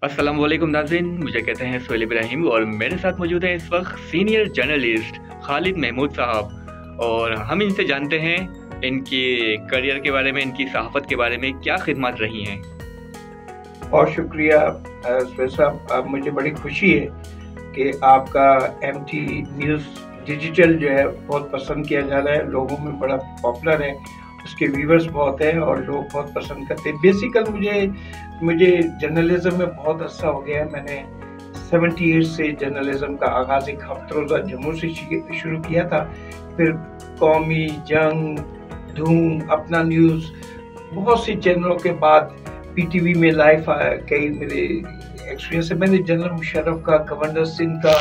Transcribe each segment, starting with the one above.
अस्सलाम वालेकुम नाज़रीन, मुझे कहते हैं सोहेल इब्राहिम और मेरे साथ मौजूद है इस वक्त सीनियर जर्नलिस्ट खालिद महमूद साहब। और हम इनसे जानते हैं इनके करियर के बारे में, इनकी सहाफ़त के बारे में क्या खिदमत रही हैं। बहुत शुक्रिया सोहेल साहब, मुझे बड़ी खुशी है कि आपका MT न्यूज़ डिजिटल जो है बहुत पसंद किया जा रहा है, लोगों में बड़ा पॉपुलर है, उसके व्यूवर्स बहुत हैं और लोग बहुत पसंद करते हैं। बेसिकल मुझे जर्नलिज्म में बहुत अच्छा हो गया है। मैंने 78 से जर्नलिज्म का आगाज़ एक हफ्ता जम्मू से शुरू किया था, फिर कौमी, जंग, धूम, अपना न्यूज़, बहुत सी चैनलों के बाद PTV में लाइव कई मेरे एक्सपीरियंस है। मैंने जनरल मुशर्रफ का, गवर्नर सिंह का,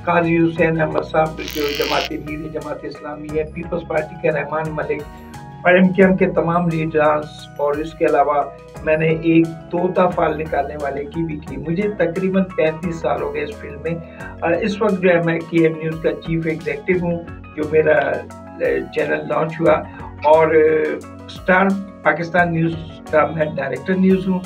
काजी हुसैन अहमद साहब जो जमात इस्लामी है, पीपल्स पार्टी के रहमान मलिक, RMKM के तमाम लीडर्स, और इसके अलावा मैंने एक तोता फाल निकालने वाले की भी की। मुझे तकरीबन 35 साल हो गए इस फील्ड में। इस वक्त जो है मैं KM न्यूज़ का चीफ एग्जीक्यूटिव हूँ, जो मेरा चैनल लॉन्च हुआ, और स्टार पाकिस्तान न्यूज़ का मैं डायरेक्टर न्यूज़ हूँ,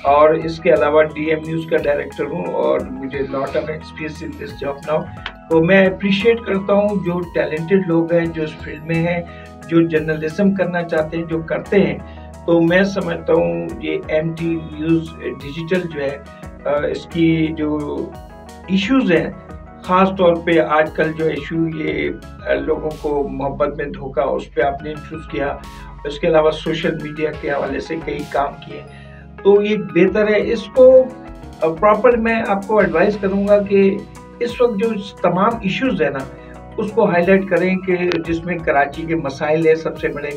और इसके अलावा DM न्यूज़ का डायरेक्टर हूँ, और मुझे lot of experience in this job now. तो मैं अप्रिशिएट करता हूँ जो टैलेंटेड लोग हैं, जो इस फील्ड में हैं, जो जर्नलिज्म करना चाहते हैं, जो करते हैं। तो मैं समझता हूँ ये MT न्यूज़ डिजिटल जो है, इसकी जो इश्यूज़ हैं, ख़ास तौर पे आजकल जो इशू ये लोगों को मोहब्बत में धोखा, उस पर आपने इंट्रोड्यूस किया। इसके अलावा सोशल मीडिया के हवाले से कई काम किए, तो ये बेहतर है। इसको प्रॉपर मैं आपको एडवाइस करूँगा कि इस वक्त जो तमाम इश्यूज़ हैं ना, उसको हाईलाइट करें कि जिसमें कराची के मसाइल है सबसे बड़े,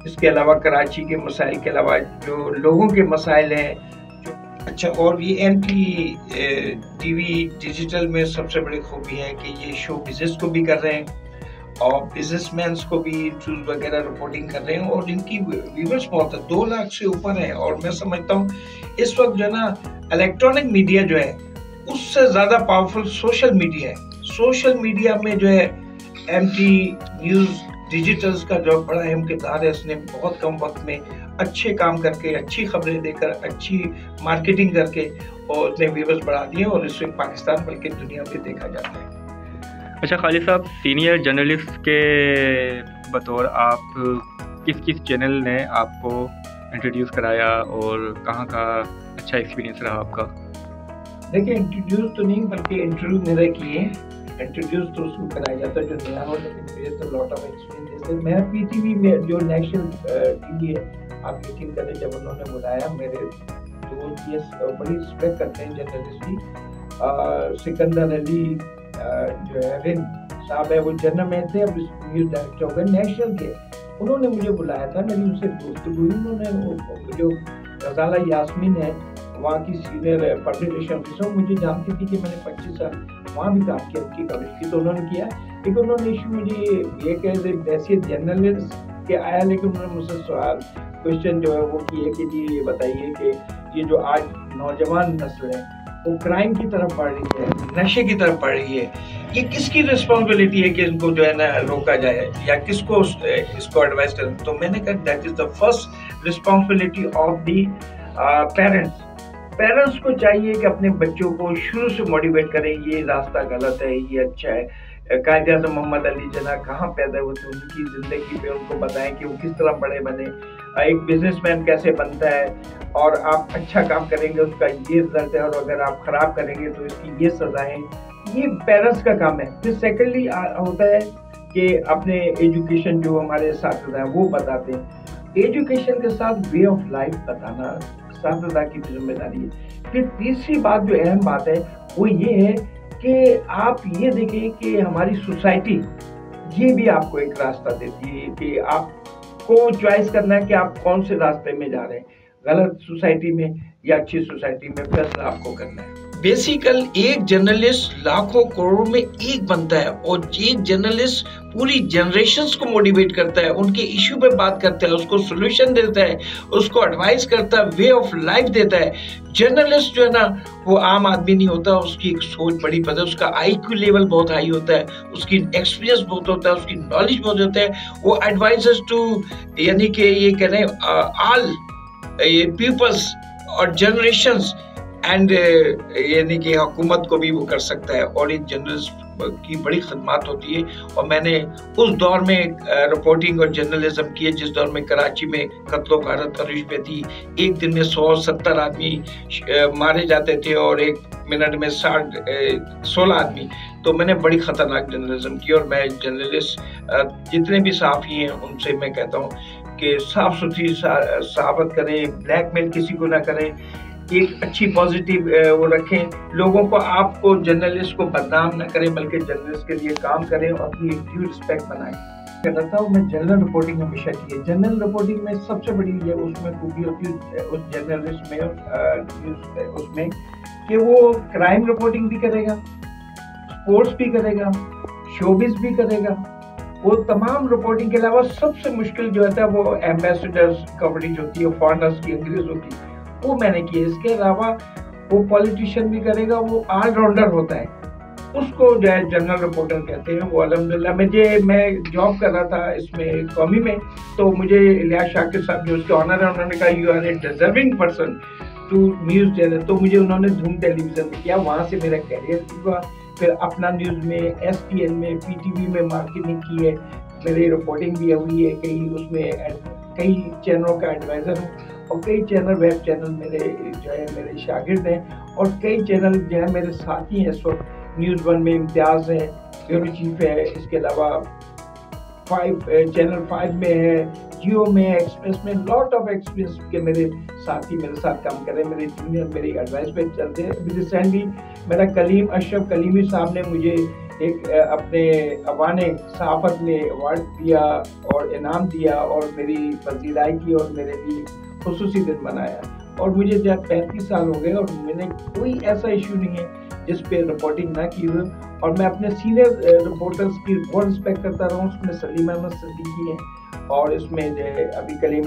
इसके अलावा कराची के मसाइल के अलावा जो लोगों के मसाइल हैं। अच्छा, और ये MT TV डिजिटल में सबसे बड़ी खूबी है कि ये शो बिजनेस को भी कर रहे हैं और बिजनेसमैन को भी न्यूज़ वगैरह रिपोर्टिंग कर रहे हैं, और इनकी व्यूवर्स बहुत है, 2 लाख से ऊपर है। और मैं समझता हूँ इस वक्त जो है ना, इलेक्ट्रॉनिक मीडिया जो है उससे ज़्यादा पावरफुल सोशल मीडिया है। सोशल मीडिया में जो है MT न्यूज़ डिजिटल्स का जो बड़ा अहम किरदार है, उसने बहुत कम वक्त में अच्छे काम करके, अच्छी खबरें देकर, अच्छी मार्केटिंग करके और उसने व्यूवर्स बढ़ा दिए, और इससे पाकिस्तान बल्कि दुनिया में देखा जाता है। अच्छा खालिद साहब, सीनियर जर्नलिस्ट के बतौर आप किस चैनल ने आपको इंट्रोड्यूस कराया और कहाँ का अच्छा एक्सपीरियंस रहा आपका? देखिए, इंट्रोड्यूस तो नहीं बल्कि इंटरव्यू मेरे किए। इंट्रोड्यूस तो उसको कराया जाता है जो नया हो, लेकिन मेरे तो लॉट ऑफ एक्सपीरियंस। जैसे मैं PTV में जो नेशनल TV है, आप यकीन करें, जब उन्होंने बुलाया, मेरे दोस्त ये बड़ी रिस्पेक्ट करते हैं जर्नलिस्ट की, सिकंदर अली जो है रिन साहब है, वो जनरल मैन थे, अब न्यूज़ डायरेक्टर हो गए नेशनल के। उन्होंने मुझे बुलाया था, मेरी उनसे दोस्ती हुई। उन्होंने जो गजाला यास्मीन है, वहाँ की सीनियर पब्लिक रिलेशन ऑफिसर, मुझे जानती थी कि मैंने 25 साल वहाँ भी काम किया, उनकी कवरेज की, तो उन्होंने किया। लेकिन उन्होंने इशू मुझे ये कह हैसियत जर्नलिस्ट के आया, लेकिन उन्होंने मुझसे सवाल क्वेश्चन जो है वो किए कि जी ये बताइए कि ये जो आज नौजवान नस्ल है वो क्राइम की तरफ बढ़ रही है, नशे की तरफ बढ़ रही है, ये किसकी रिस्पॉन्सिबिलिटी है कि इनको जो है ना रोका जाए, या किसको इसको एडवाइस करें? तो मैंने कहा that is the first responsibility of the parents को चाहिए कि अपने बच्चों को शुरू से मोटिवेट करें, ये रास्ता गलत है, ये अच्छा है। कायदे आज़म मोहम्मद अली जना कहाँ पैदा हुए थे, उनकी ज़िंदगी पे उनको बताएं कि वो किस तरह बने, एक बिजनेसमैन कैसे बनता है, और आप अच्छा काम करेंगे उसका ये रिजल्ट है, और अगर आप ख़राब करेंगे तो इसकी ये सज़ा है। ये पेरेंट्स का काम है। फिर सेकेंडली होता है कि अपने एजुकेशन जो हमारे साथिदा हैं वो बताते हैं। एजुकेशन के साथ वे ऑफ लाइफ बताना साथिदा की जिम्मेदारी है। फिर तीसरी बात जो अहम बात है वो ये है कि आप ये देखें कि हमारी सोसाइटी ये भी आपको एक रास्ता देती है कि आपको चॉइस करना है कि आप कौन से रास्ते में जा रहे हैं, गलत सोसाइटी में या अच्छी सोसाइटी में, फैसला आपको करना है। बेसिकल एक जर्नलिस्ट लाखों करोड़ों में एक बनता है, और एक जर्नलिस्ट पूरी जनरेशन्स को मोटिवेट करता है, उनके इश्यू पे बात करता है, उसको सोल्यूशन देता है, उसको एडवाइस करता है, वे ऑफ लाइफ देता है। जर्नलिस्ट जो है ना वो आम आदमी नहीं होता, उसकी एक सोच बड़ी पता है, उसका IQ लेवल बहुत हाई होता है, उसकी एक्सपीरियंस बहुत होता है, उसकी नॉलेज बहुत होता है। वो एडवाइजर्स टू, यानी कि ये कह रहे हैं ऑल पीपल्स और जनरेशन्स एंड यानी कि हुकूमत को भी वो कर सकता है, और एक जर्नलिस्ट की बड़ी खदमात होती है। और मैंने उस दौर में रिपोर्टिंग और जर्नलिज्म की है जिस दौर में कराची में कत्लो गारत अरूज पे थी, एक दिन में 170 आदमी मारे जाते थे और एक मिनट में 16 आदमी। तो मैंने बड़ी खतरनाक जर्नलिज्म की, और मैं जर्नलिस्ट जितने भी सहाफ़ी हैं उनसे मैं कहता हूँ कि साफ सुथरी सहाफत करें, ब्लैकमेल किसी को ना करें, एक अच्छी पॉजिटिव वो रखें, लोगों को, आपको जर्नलिस्ट को बदनाम ना करें, बल्कि जर्नलिस्ट के लिए काम करें और अपनी ड्यू रिस्पेक्ट बनाएं। कहता हूँ मैं जनरल रिपोर्टिंग हमेशा की है। जनरल रिपोर्टिंग में सबसे बड़ी ये उसमें खूबी होती है उस जर्नलिस्ट में उसमें कि वो क्राइम रिपोर्टिंग भी करेगा, स्पोर्ट्स भी करेगा, शोबिज भी करेगा। वो तमाम रिपोर्टिंग के अलावा सबसे मुश्किल जो होता है वो एम्बेसडर्स कवरेज होती है, फॉरेनर्स की, अंग्रेजों की, वो मैंने की है। इसके अलावा वो पॉलिटिशियन भी करेगा, वो ऑलराउंडर होता है, उसको जो है जनरल रिपोर्टर कहते हैं। वो अल्हम्दुलिल्लाह मैं जॉब कर रहा था इसमें कौमी में, तो मुझे इलियास शाकिर साहब जो उसके ऑनर है, उन्होंने कहा you are a deserving person to news channel. तो मुझे उन्होंने धूम टेलीविजन में किया, वहाँ से मेरा कैरियर हुआ। फिर अपना न्यूज़ में, STN में, PTV में मार्केटिंग की है, मेरी रिपोर्टिंग भी हुई है, कई चैनलों का एडवाइज़र हूँ, और कई चैनल, वेब चैनल मेरे जो है मेरे शागिर्द हैं, और कई चैनल जो है मेरे साथी हैं। इस वक्त न्यूज़ 1 में इम्तियाज़ है, ब्यूरो चीफ है, इसके अलावा चैनल 5 में है, जियो में, एक्सप्रेस में, लॉट ऑफ एक्सपीरियंस के मेरे साथी मेरे साथ काम कर रहे हैं, मेरे जूनियर मेरी एडवाइस पे चलते हैं। अभी रिसेंटली मेरा अशरफ कलीमी साहब ने मुझे एक अपने अवाने सहाफत में अवार्ड दिया और इनाम दिया, और मेरी पजीराई की और मेरे लिए खुसूसी दिन मनाया। और मुझे जब 35 साल हो गए और मैंने कोई ऐसा इशू नहीं है जिस पे रिपोर्टिंग ना की हुई, और मैं अपने सीनियर रिपोर्टर्स की बहुत रिस्पेक्ट करता रहा हूँ। उसमें सलीम अहमद सिद्दीकी हैं, और इसमें जो है अभी कलीम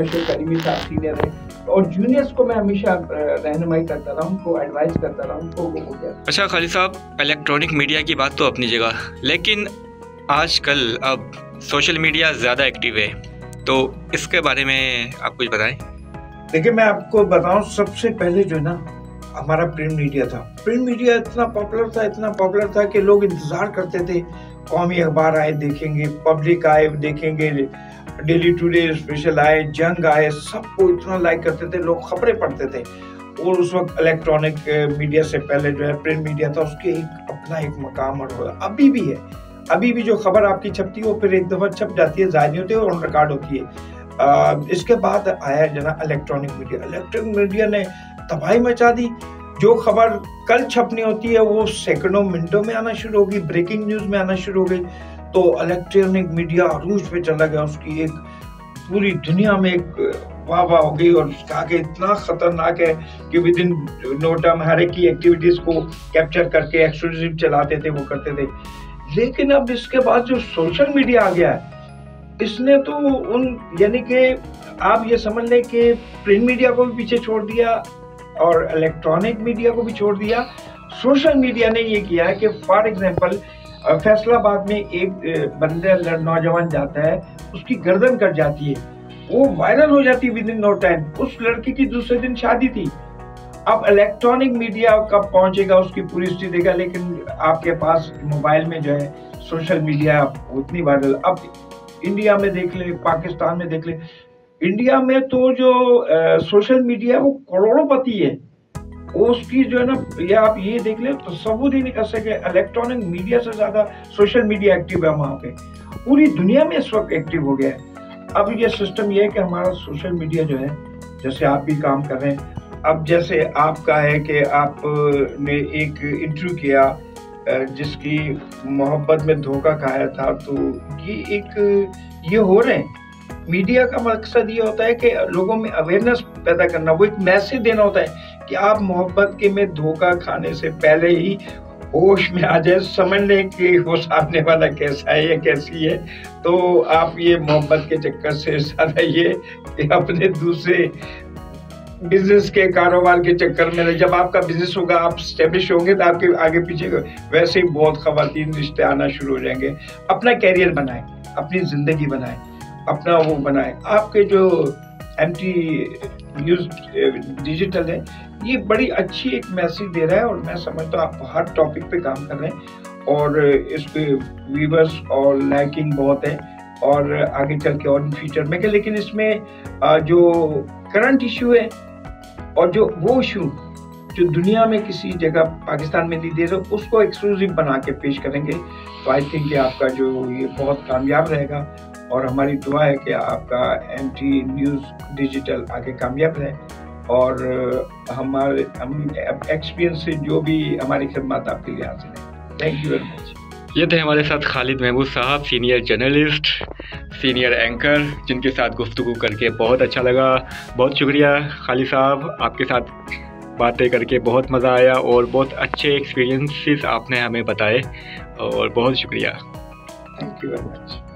अशरफ कलीमी साहब सीनियर हैं, और जूनियर्स को मैं हमेशा रहनुमाई करता रहा हूँ, उनको एडवाइस करता रहा हूँ, उनको वो हो गया। अच्छा खालिद साहब, इलेक्ट्रॉनिक मीडिया की बात तो अपनी जगह, लेकिन आजकल अब सोशल मीडिया ज़्यादा एक्टिव है, तो इसके बारे में आप कुछ बताएं। देखिए मैं आपको बताऊं, सबसे पहले जो है ना हमारा प्रिंट मीडिया था। प्रिंट मीडिया इतना पॉपुलर था कि लोग इंतजार करते थे, कौमी अखबार आए देखेंगे, पब्लिक आए देखेंगे, डेली टुडे स्पेशल आए, जंग आए, सबको इतना लाइक करते थे, लोग खबरें पढ़ते थे। और उस वक्त इलेक्ट्रॉनिक मीडिया से पहले जो है प्रिंट मीडिया था, उसके अपना एक मकाम और अभी भी है। अभी भी जो खबर आपकी छपती है वो फिर एक दफा छप जाती है, जारी होती है और ऑन रिकॉर्ड होती है। इसके बाद आया जना इलेक्ट्रॉनिक मीडिया ने तबाही मचा दी। जो खबर कल छपनी होती है वो सेकंडों मिनटों में आना शुरू होगी, ब्रेकिंग न्यूज में आना शुरू हो गई। तो इलेक्ट्रॉनिक मीडिया अरूज पे चला गया, उसकी एक पूरी दुनिया में एक वाह हो गई, और उसका आगे इतना खतरनाक है कि विद इन नो टाइम हर एक की एक्टिविटीज को कैप्चर करके एक्सक्लूसिव चलाते थे, वो करते थे। लेकिन अब इसके बाद जो सोशल मीडिया आ गया है, इसने तो यानी कि आप ये समझ लें कि प्रिंट मीडिया को भी पीछे छोड़ दिया और इलेक्ट्रॉनिक मीडिया को भी छोड़ दिया। सोशल मीडिया ने ये किया है कि फॉर एग्जांपल फैसलाबाद में एक बंदे नौजवान जाता है, उसकी गर्दन कट जाती है, वो वायरल हो जाती है विद इन नो टाइम। उस लड़की की दूसरे दिन शादी थी। अब इलेक्ट्रॉनिक मीडिया कब पहुंचेगा उसकी पूरी स्थिति देगा, लेकिन आपके पास मोबाइल में जो है सोशल मीडिया उतनी वायरल। अब इंडिया में देख ले, पाकिस्तान में देख ले, इंडिया में तो जो सोशल मीडिया वो करोड़ोंपति है, उसकी जो है ना, या आप ये देख ले तो सबूत ही नहीं कर सके, इलेक्ट्रॉनिक मीडिया से ज्यादा सोशल मीडिया एक्टिव है वहाँ पे, पूरी दुनिया में इस वक्त एक्टिव हो गया है। अब ये सिस्टम ये है कि हमारा सोशल मीडिया जो है, जैसे आप भी काम कर रहे हैं, अब जैसे आपका है कि आपने एक इंटरव्यू किया जिसकी मोहब्बत में धोखा खाया था, तो ये हो रहे हैं। मीडिया का मकसद ये होता है कि लोगों में अवेयरनेस पैदा करना, वो एक मैसेज देना होता है कि आप मोहब्बत के में धोखा खाने से पहले ही होश में आ जाए, समझ लें कि वो सामने वाला कैसा है या कैसी है, तो आप ये मोहब्बत के चक्कर से ज्यादा ये कि अपने दूसरे बिजनेस के कारोबार के चक्कर में, जब आपका बिजनेस होगा, आप स्टेब्लिश होंगे, तो आपके आगे पीछे वैसे ही बहुत खवातीन रिश्ते आना शुरू हो जाएंगे। अपना कैरियर बनाएं, अपनी जिंदगी बनाएं, अपना वो बनाएं। आपके जो एमटी न्यूज़ डिजिटल है, ये बड़ी अच्छी एक मैसेज दे रहा है और मैं समझता हूँ आप हर टॉपिक पे काम कर रहे हैं और इस पे व्यूअर्स और लाइकिंग बहुत है और आगे चल के और इन फ्यूचर में क्या, लेकिन इसमें जो करंट इशू है और जो वो इशू जो दुनिया में किसी जगह पाकिस्तान में नहीं दे रहे उसको एक्सक्लूसिव बना के पेश करेंगे। तो आई थिंक कि आपका जो ये बहुत कामयाब रहेगा और हमारी दुआ है कि आपका MT न्यूज़ डिजिटल आगे कामयाब रहे और हम एक्सपीरियंस से जो भी हमारी खिदमत आपके लिए हासिल है। Thank you very much. ये थे हमारे साथ खालिद महमूद साहब, सीनियर जर्नलिस्ट, सीनियर एंकर, जिनके साथ गुफ्तगू करके बहुत अच्छा लगा। बहुत शुक्रिया खालिद साहब, आपके साथ बातें करके बहुत मज़ा आया और बहुत अच्छे एक्सपीरियंसेस आपने हमें बताए और बहुत शुक्रिया। Thank you very much.